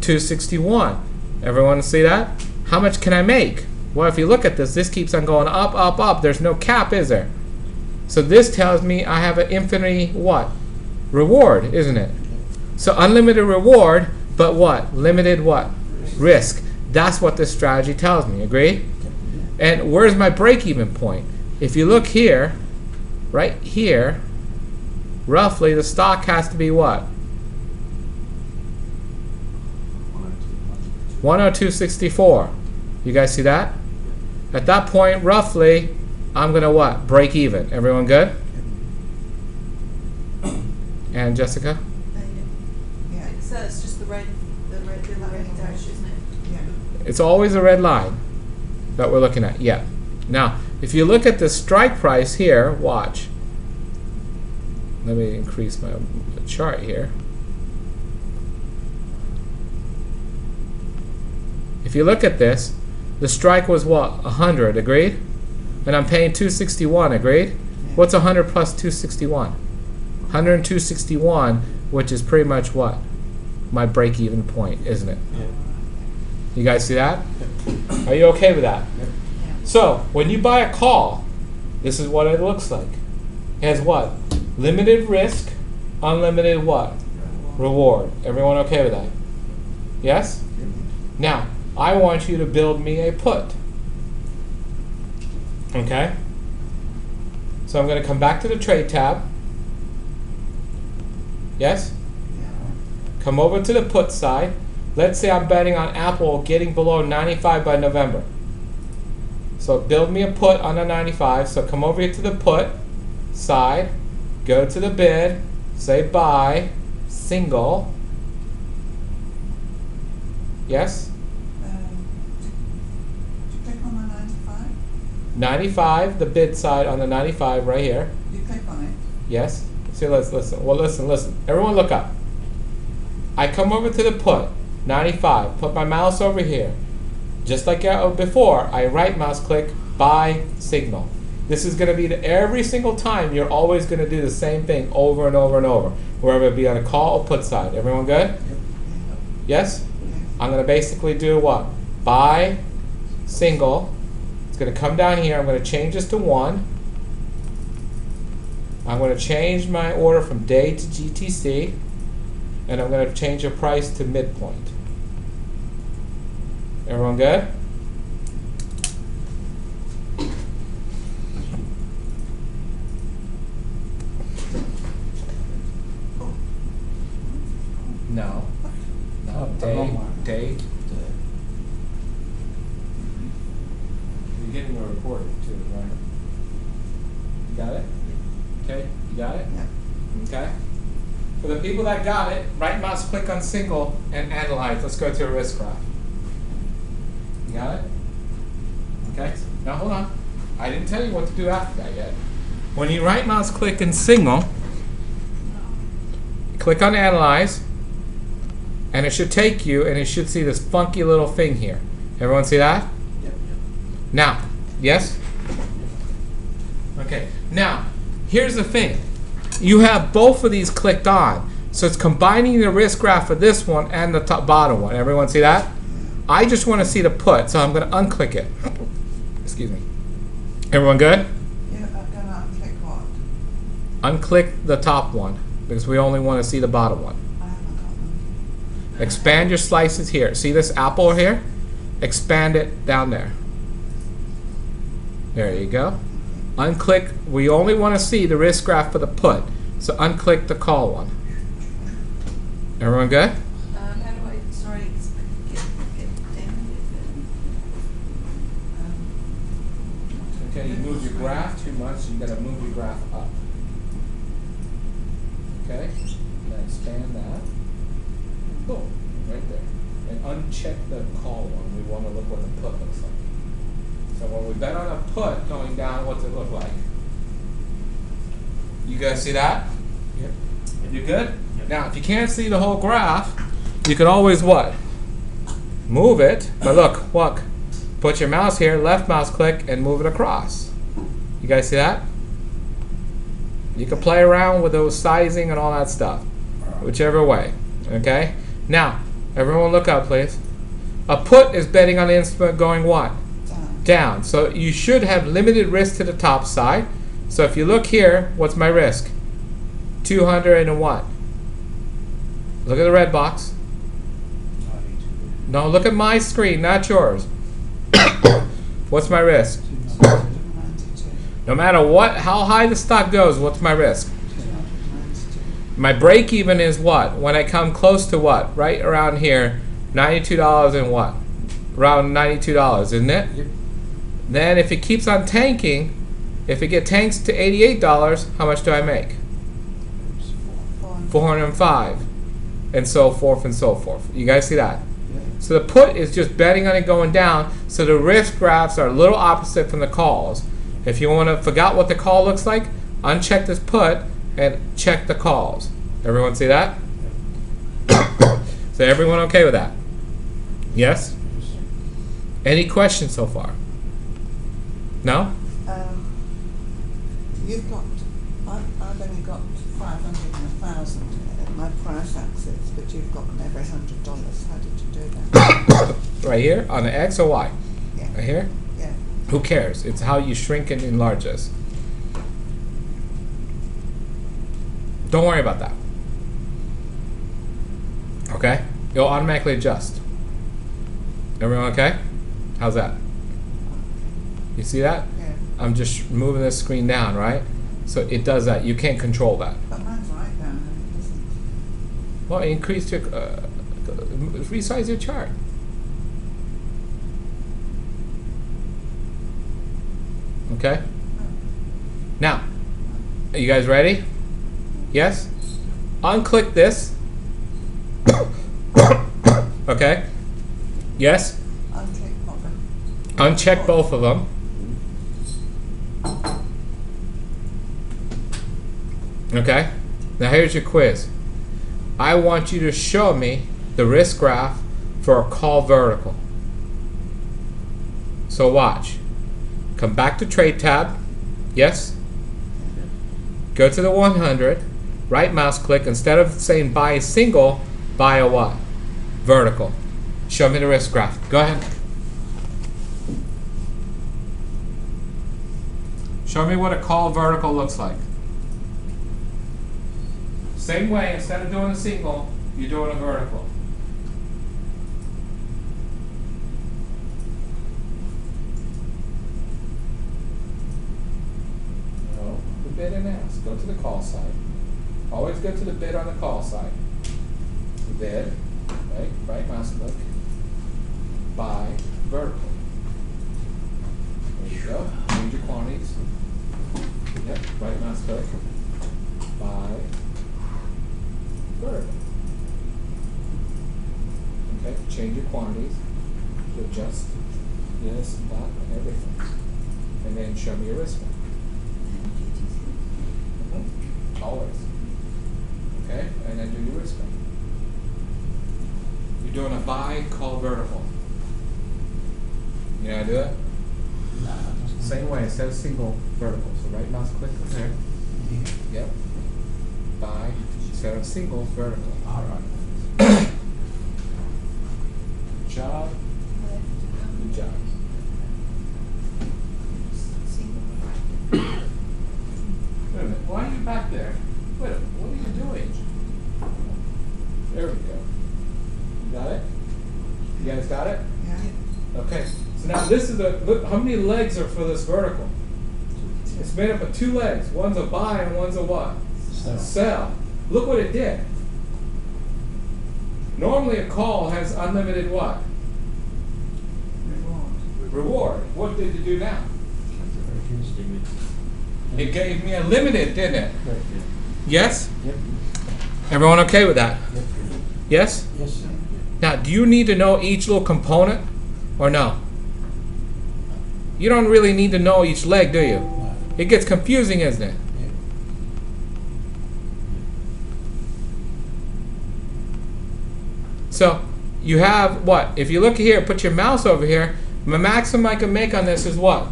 Speaker 2: 261.
Speaker 1: 261. Everyone see that? How much can I make? Well, if you look at this keeps on going up, up, up. There's no cap, is there? So this tells me I have an infinite what? Reward, isn't it? So unlimited reward, but what? Limited what? Risk. That's what this strategy tells me. Agree? And where's my break-even point? If you look here, right here, roughly the stock has to be what? 102.64. You guys see that? At that point, roughly, I'm gonna what? Break even. Everyone good? And Jessica?
Speaker 2: Yeah.
Speaker 5: So it's just the red dash, isn't it?
Speaker 2: Yeah.
Speaker 1: It's always a red line that we're looking at. Yeah. Now, if you look at the strike price here, watch. Let me increase my chart here. If you look at this, the strike was what? 100, agreed? And I'm paying 261, agreed? What's 100 plus 261? 102.61, which is pretty much what? My break-even point, isn't it?
Speaker 3: Yeah.
Speaker 1: You guys see that? Are you okay with that?
Speaker 3: Yep.
Speaker 1: So, when you buy a call, this is what it looks like. It has what? Limited risk, unlimited what? Reward. Everyone okay with that? Yes? Now, I want you to build me a put. Okay? So I'm going to come back to the trade tab. Yes?
Speaker 2: Yeah.
Speaker 1: Come over to the put side. Let's say I'm betting on Apple getting below 95 by November. So build me a put on a 95. So come over here to the put side. Go to the bid. Say buy. Single. Yes?
Speaker 2: Did you click on the 95?
Speaker 1: 95, the bid side on the 95 right here.
Speaker 2: You click on it.
Speaker 1: Yes? See, let's listen. Well, listen. Everyone look up. I come over to the put, 95. Put my mouse over here. Just like before, I right mouse click, buy signal. This is going to be every single time you're always going to do the same thing over and over and over. Whether it be on a call or put side. Everyone good? Yes? I'm going to basically do what? Buy single. It's going to come down here. I'm going to change this to 1. I'm going to change my order from day to GTC. And I'm going to change the price to midpoint. Everyone good? You're getting a recording too, right? You got it? Okay, you got it?
Speaker 2: Yeah.
Speaker 1: Okay. For the people that got it, right mouse click on single and analyze. Let's go to a risk graph. You got it? Okay. Now hold on. I didn't tell you what to do after that yet. When you right mouse click in single, click on analyze, and it should take you, and it should see this funky little thing here. Everyone see that?
Speaker 3: Yep.
Speaker 1: Now, yes? Okay, now, here's the thing. You have both of these clicked on, so it's combining the risk graph of this one and the top bottom one. Everyone see that? I just want to see the put, so I'm going to unclick it. Excuse me. Everyone good?
Speaker 2: Yeah, I'm gonna unclick what?
Speaker 1: Unclick the top one, because we only want to see the bottom one.
Speaker 2: I haven't got them.
Speaker 1: Expand your slices here. See this apple here? Expand it down there. There you go. Unclick. We only want to see the risk graph for the put. So unclick the call one. Everyone good?
Speaker 5: How do I, sorry, get down
Speaker 1: Okay, you moved your graph too much, so you gotta move your graph up. Okay? Now expand that. Boom. Right there. And uncheck the call one. We want to look what the put looks like. So when we bet on a put going down, what's it look like? You guys see that?
Speaker 3: Yep.
Speaker 1: You good?
Speaker 3: Yep.
Speaker 1: Now, if you can't see the whole graph, you can always what? Move it. But look. Put your mouse here, left mouse click, and move it across. You guys see that? You can play around with those sizing and all that stuff, whichever way. Okay? Now, everyone look up, please. A put is betting on the instrument going what? Down. So you should have limited risk to the top side. So if you look here, what's my risk? 200 and what? Look at the red box. No, look at my screen, not yours. What's my risk?
Speaker 2: 292.
Speaker 1: No matter what, how high the stock goes, what's my risk?
Speaker 2: 292.
Speaker 1: My break even is what? When I come close to what? Right around here, $92 and what? Around $92, isn't it?
Speaker 3: Yep.
Speaker 1: Then if it keeps on tanking, if it tanks to $88, how much do I make? 405, and so forth and so forth. You guys see that?
Speaker 3: Yep.
Speaker 1: So the put is just betting on it going down, so the risk graphs are a little opposite from the calls. If you want to forget what the call looks like, uncheck this put and check the calls. Everyone see that? So everyone okay with that? Yes? Any questions so far? No?
Speaker 2: You've got, I've only got 500 and 1,000 at my price axis, but you've got them every $100. How did you do that?
Speaker 1: Right here on the X or Y?
Speaker 2: Yeah.
Speaker 1: Right here?
Speaker 2: Yeah.
Speaker 1: Who cares? It's how you shrink and enlarge this. Don't worry about that. Okay? It'll automatically adjust. Everyone okay? How's that? You see that?
Speaker 2: Yeah.
Speaker 1: I'm just moving this screen down, right? So it does that. You can't control that.
Speaker 2: But mine's right down and it isn't.
Speaker 1: Well, increase your, resize your chart. Okay? Now, are you guys ready? Yes? Unclick this. Okay? Yes?
Speaker 2: Unclick what them.
Speaker 1: Uncheck both of them. Okay? Now here's your quiz. I want you to show me the risk graph for a call vertical. So watch. Come back to trade tab. Yes? Go to the 100. Right mouse click. Instead of saying buy a single, buy a what? Vertical. Show me the risk graph. Go ahead. Show me what a call vertical looks like. Same way, instead of doing a single, you're doing a vertical. No, the bid and ask. Go to the call side. Always go to the bid on the call side. The bid, right mouse click, buy vertical. click, buy, vertical. Okay, change your quantities to adjust this, that, and everything. And then show me your risk one. Always. Okay, and then do your risk one. You're doing a buy, call vertical. You know how to do it?
Speaker 4: No, that's
Speaker 1: Same way, instead of single, vertical. So right mouse click there. Yep. Buy, instead of single, vertical.
Speaker 4: All right.
Speaker 1: Good job. Good job. Wait a minute, why are you back there? Wait a minute, what are you doing? There we go. You got it? You guys got it?
Speaker 2: Yeah.
Speaker 1: Okay. So now this is the, look, how many legs are for this vertical? It's made up of two legs. One's a buy and one's a what?
Speaker 4: Sell.
Speaker 1: Sell. Look what it did. Normally a call has unlimited what?
Speaker 2: Reward.
Speaker 1: Reward. What did it do now?
Speaker 4: Reduced.
Speaker 1: It gave me a limited, didn't it?
Speaker 4: Correct.
Speaker 1: Yes?
Speaker 4: Yep.
Speaker 1: Everyone okay with that?
Speaker 4: Yep.
Speaker 1: Yes?
Speaker 4: Yes, sir.
Speaker 1: Now, do you need to know each little component or no? You don't really need to know each leg, do you?
Speaker 4: No.
Speaker 1: It gets confusing, isn't it?
Speaker 4: Yep.
Speaker 1: So, you have what? If you look here, put your mouse over here, the maximum I can make on this is what?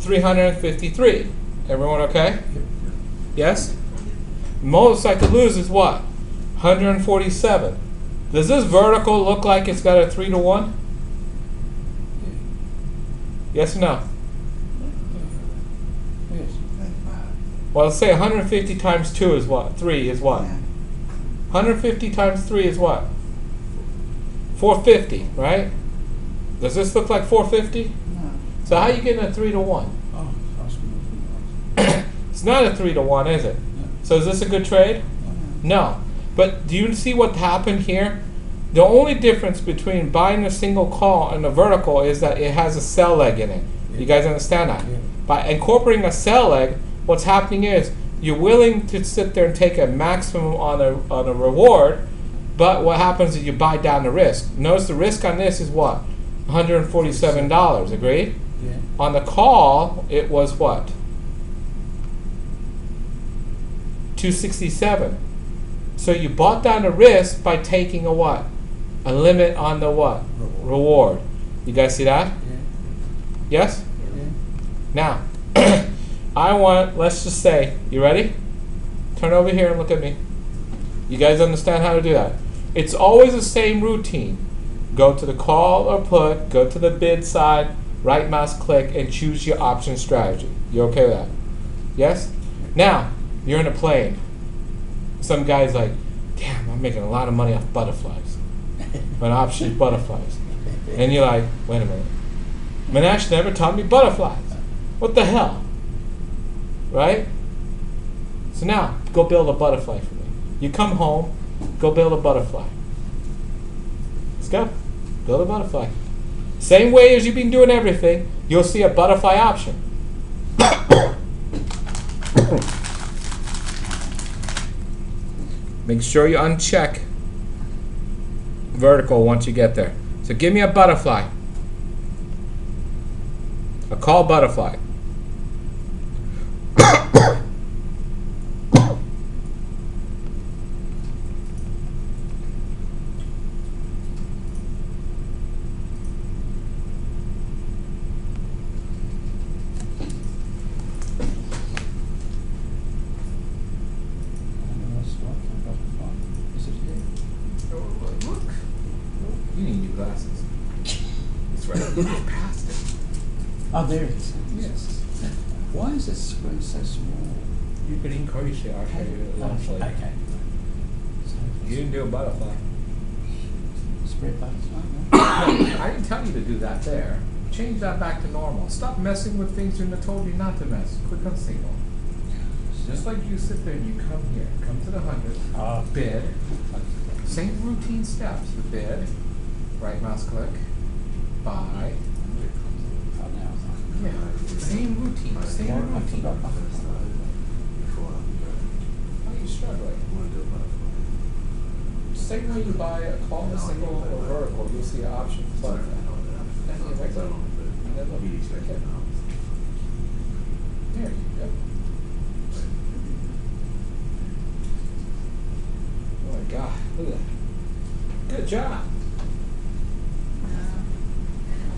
Speaker 1: 353. Everyone okay?
Speaker 4: Yep.
Speaker 1: Yes? Most I could lose is what? 147. Does this vertical look like it's got a 3 to 1? Yes or no?
Speaker 4: Yes.
Speaker 1: Well, let's say 150 times 2 is what? 3 is what?
Speaker 2: Yeah.
Speaker 1: 150 times 3 is what? 450, right? Does this look like 450?
Speaker 2: No.
Speaker 1: So how are you getting a 3 to 1?
Speaker 4: Oh, that's good.
Speaker 1: It's not a 3 to 1, is it?
Speaker 4: No.
Speaker 1: So is this a good trade? No. But do you see what happened here? The only difference between buying a single call and a vertical is that it has a sell leg in it.
Speaker 4: Yeah.
Speaker 1: You guys understand that?
Speaker 4: Yeah.
Speaker 1: By incorporating a sell leg, what's happening is you're willing to sit there and take a maximum on a reward, but what happens is you buy down the risk. Notice the risk on this is what? $147, agreed?
Speaker 4: Yeah.
Speaker 1: On the call, it was what? 267. So you bought down the risk by taking a what? A limit on the what? Reward. You guys see that?
Speaker 4: Yeah.
Speaker 1: Yes?
Speaker 4: Yeah.
Speaker 1: Now, I want, let's just say, you ready? Turn over here and look at me. You guys understand how to do that? It's always the same routine. Go to the call or put, go to the bid side, right mouse click, and choose your option strategy. You okay with that? Yes? Now, you're in a plane. Some guy's like, damn, I'm making a lot of money off butterflies. An option is butterflies. And you're like, wait a minute. Manash never taught me butterflies. What the hell? Right? So now, go build a butterfly for me. You come home, go build a butterfly. Let's go. Build a butterfly. Same way as you've been doing everything, you'll see a butterfly option. Make sure you uncheck vertical once you get there. So give me a butterfly. A call butterfly.
Speaker 4: Is it here?
Speaker 1: Look. You need new glasses. It's right. You just passed it.
Speaker 4: Oh, there it is.
Speaker 1: Yes.
Speaker 4: Why is this screen so small?
Speaker 1: You could increase it. I'll show you eventually.
Speaker 4: Okay. So
Speaker 1: You didn't do a butterfly.
Speaker 4: spread butterfly, no?
Speaker 1: I didn't tell you to do that there. Change that back to normal. Stop messing with things you're told you not to mess. Click on single. Just like you sit there and you come here, come to the 100, bid, same routine steps. The bid, right mouse click, buy.
Speaker 4: Oh, now.
Speaker 1: Yeah, same routine, same
Speaker 4: I
Speaker 1: routine.
Speaker 4: forgot butterfly.
Speaker 1: you're struggling. Same way you buy a call a single or vertical, you'll see an option for butterfly. And then look, okay. There you go. Oh my God, look at that. Good job.
Speaker 5: And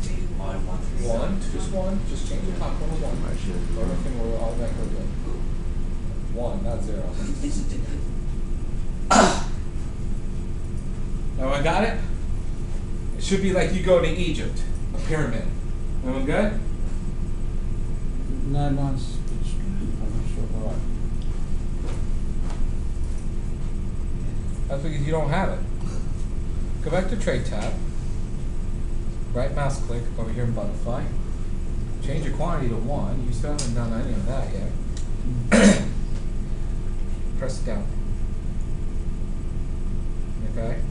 Speaker 5: it'll be one, one, three.
Speaker 1: One, just change the top one to one. Everything will automatically go. One, not zero. Now I got it? It should be like you go to Egypt, a pyramid. Everyone good?
Speaker 4: No, mine's a bit strange. I'm not sure why.
Speaker 1: That's because you don't have it. Go back to Trade tab. Right mouse click over here in Butterfly. Change your quantity to 1. You still haven't done any of that yet. Press it down. Okay.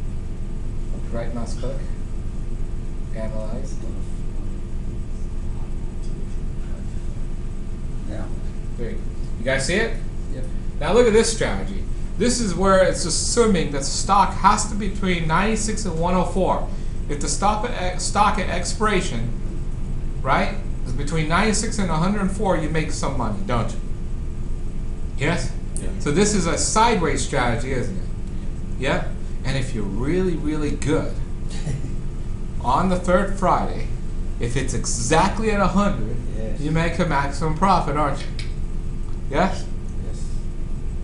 Speaker 1: Right mouse click. Analyze.
Speaker 4: Yeah.
Speaker 1: There you go. You guys see it?
Speaker 4: Yep.
Speaker 1: Now look at this strategy. This is where it's assuming that stock has to be between 96 and 104. If the stock at expiration, right, is between 96 and 104, you make some money, don't you? Yes?
Speaker 3: Yeah.
Speaker 1: So this is a sideways strategy, isn't it? Yep. And if you're really, really good, on the third Friday, if it's exactly at 100,
Speaker 4: Yes.
Speaker 1: you make a maximum profit, aren't you? Yes?
Speaker 4: Yes.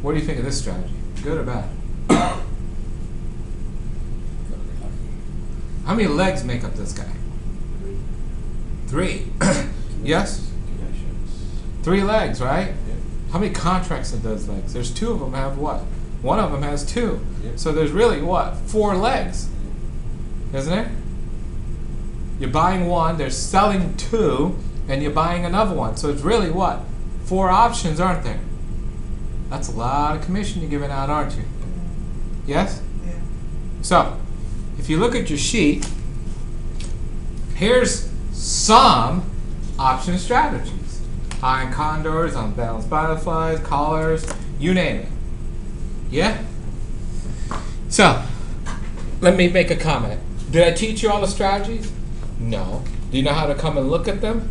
Speaker 1: What do you think of this strategy? Good or bad? How many legs make up this guy? 3. Yes? 3 legs, right?
Speaker 4: Yep.
Speaker 1: How many contracts of those legs? There's 2 of them have what? One of them has 2.
Speaker 4: Yep.
Speaker 1: So there's really what? 4 legs, isn't it? You're buying 1, they're selling 2, and you're buying another one. So it's really what? 4 options, aren't there? That's a lot of commission you're giving out, aren't you? Yes?
Speaker 2: Yeah.
Speaker 1: So, if you look at your sheet, here's some option strategies. High condors, unbalanced butterflies, collars, you name it. Yeah? So, let me make a comment. Did I teach you all the strategies? No. Do you know how to come and look at them?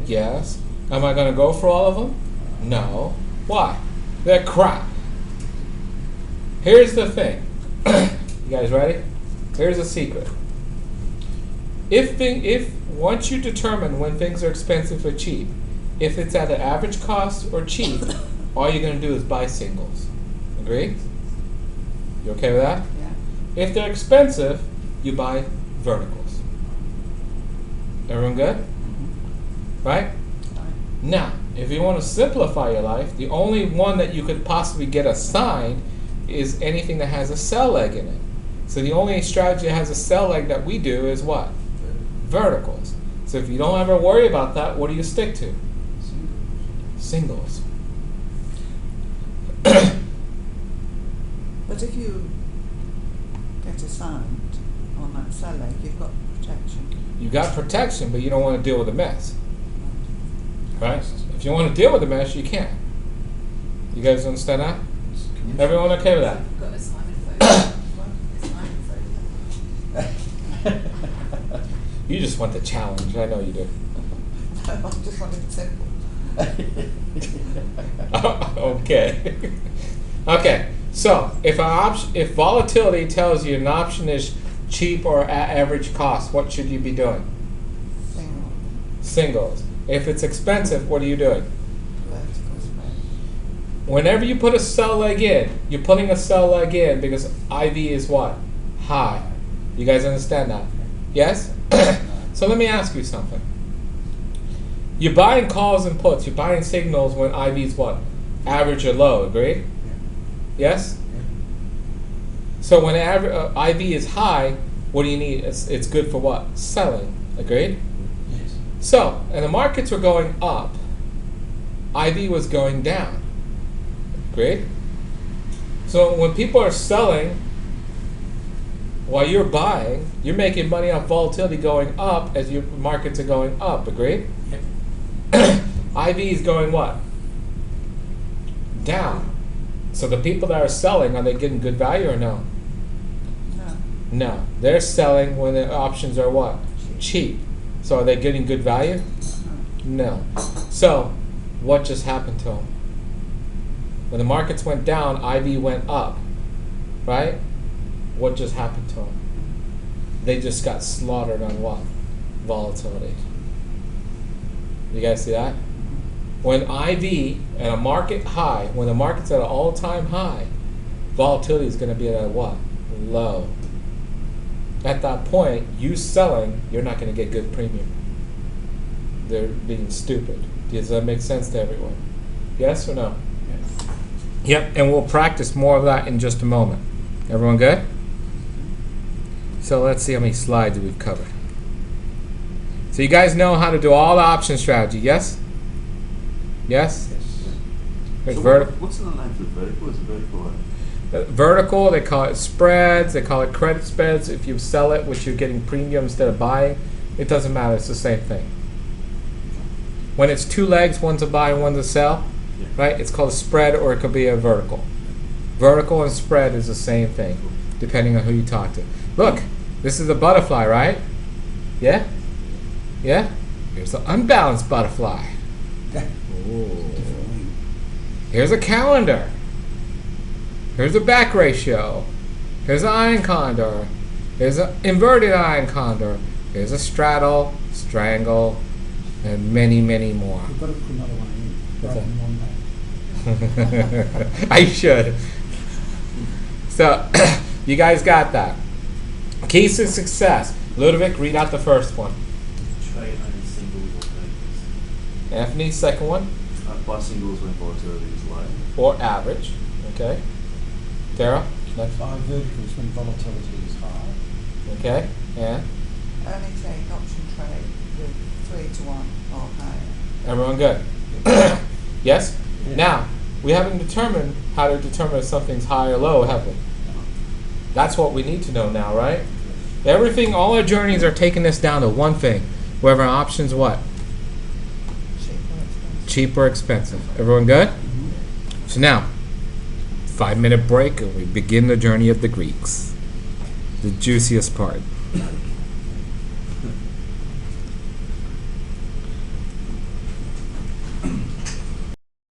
Speaker 1: Yes. Am I going to go for all of them? No. Why? They're crap. Here's the thing. You guys ready? Here's a secret. If once you determine when things are expensive or cheap, if it's at an average cost or cheap, all you're going to do is buy singles. Agree? You okay with that?
Speaker 2: Yeah.
Speaker 1: If they're expensive, you buy verticals. Everyone good? Right? Now, if you want to simplify your life, the only one that you could possibly get assigned is anything that has a sell leg in it. So the only strategy that has a sell leg that we do is what? Verticals. So if you don't ever worry about that, what do you stick to? Singles.
Speaker 2: But if you get assigned on that sell leg, you've got protection.
Speaker 1: You got protection, but you don't want to deal with the mess. Right? If you want to deal with the mess, you can. You guys understand that? Everyone okay with that?
Speaker 5: We've got assignment photo. Assignment photo.
Speaker 1: You just want the challenge. I know you do.
Speaker 2: I just wanted it simple.
Speaker 1: Okay. Okay. So if if volatility tells you an option is cheap or at average cost, what should you be doing?
Speaker 2: Single.
Speaker 1: Singles. If it's expensive, what are you doing?
Speaker 2: Verticals.
Speaker 1: Whenever you put a sell leg in, you're putting a sell leg in because IV is what? High. You guys understand that? Yes? So let me ask you something. You're buying calls and puts. You're buying signals when IV is what? Average or low. Agree? Yes? So when IV is high, what do you need? It's good for what? Selling. Agreed?
Speaker 4: Yes.
Speaker 1: So, and the markets were going up. IV was going down. Agreed? So when people are selling while you're buying, you're making money off volatility going up as your markets are going up. Agreed?
Speaker 4: Yep.
Speaker 1: IV is going what? Down. So the people that are selling, are they getting good value or no?
Speaker 2: No.
Speaker 1: No. They're selling when the options are what? Cheap. So are they getting good value? No. So what just happened to them? When the markets went down, IV went up, right? What just happened to them? They just got slaughtered on what? Volatility. You guys see that? When IV at a market high, when the market's at an all-time high, volatility is going to be at a what? Low. At that point, you selling, you're not going to get good premium. They're being stupid. Does that make sense to everyone? Yes or no?
Speaker 4: Yes.
Speaker 1: Yep, and we'll practice more of that in just a moment. Everyone good? So let's see how many slides we've covered. So you guys know how to do all the option strategy, yes? Yes? There's
Speaker 3: So
Speaker 1: vertical.
Speaker 3: what's the name for the vertical? Is it vertical?
Speaker 1: Vertical, they call it spreads, they call it credit spreads. If you sell it, which you're getting premium instead of buying, it doesn't matter, it's the same thing. When it's two legs, one's a buy and one's a sell,
Speaker 3: Yeah.
Speaker 1: right? It's called a spread, or it could be a vertical. Vertical and spread is the same thing, depending on who you talk to. Look, this is a butterfly, right? Yeah? Yeah? Here's an unbalanced butterfly. Ooh. Here's a calendar. Here's a back ratio. Here's an iron condor. Here's an inverted iron condor. Here's a straddle, strangle, and many, many more.
Speaker 4: We've got to put another one in.
Speaker 1: What's
Speaker 4: Rather
Speaker 1: that?
Speaker 4: than one there.
Speaker 1: I should. So, you guys got that. Keys to success. Ludovic, read out the first one.
Speaker 3: Trade only singles or papers.
Speaker 1: Anthony, second one.
Speaker 3: Buy singles when volatility is low.
Speaker 1: Or average. Okay. Tara, next.
Speaker 4: Buy verticals when volatility is high.
Speaker 1: Okay. And
Speaker 2: Only take option trade with 3 to 1 or higher.
Speaker 1: everyone good? Yes?
Speaker 4: Yeah.
Speaker 1: Now, we haven't determined how to determine if something's high or low, have we? That's what we need to know now, right? Everything, all our journeys are taking us down to one thing. Whether our option's what?
Speaker 2: Cheap or expensive.
Speaker 1: Cheap or expensive. Everyone good? So now, 5-minute break and we begin the journey of the Greeks. The juiciest part.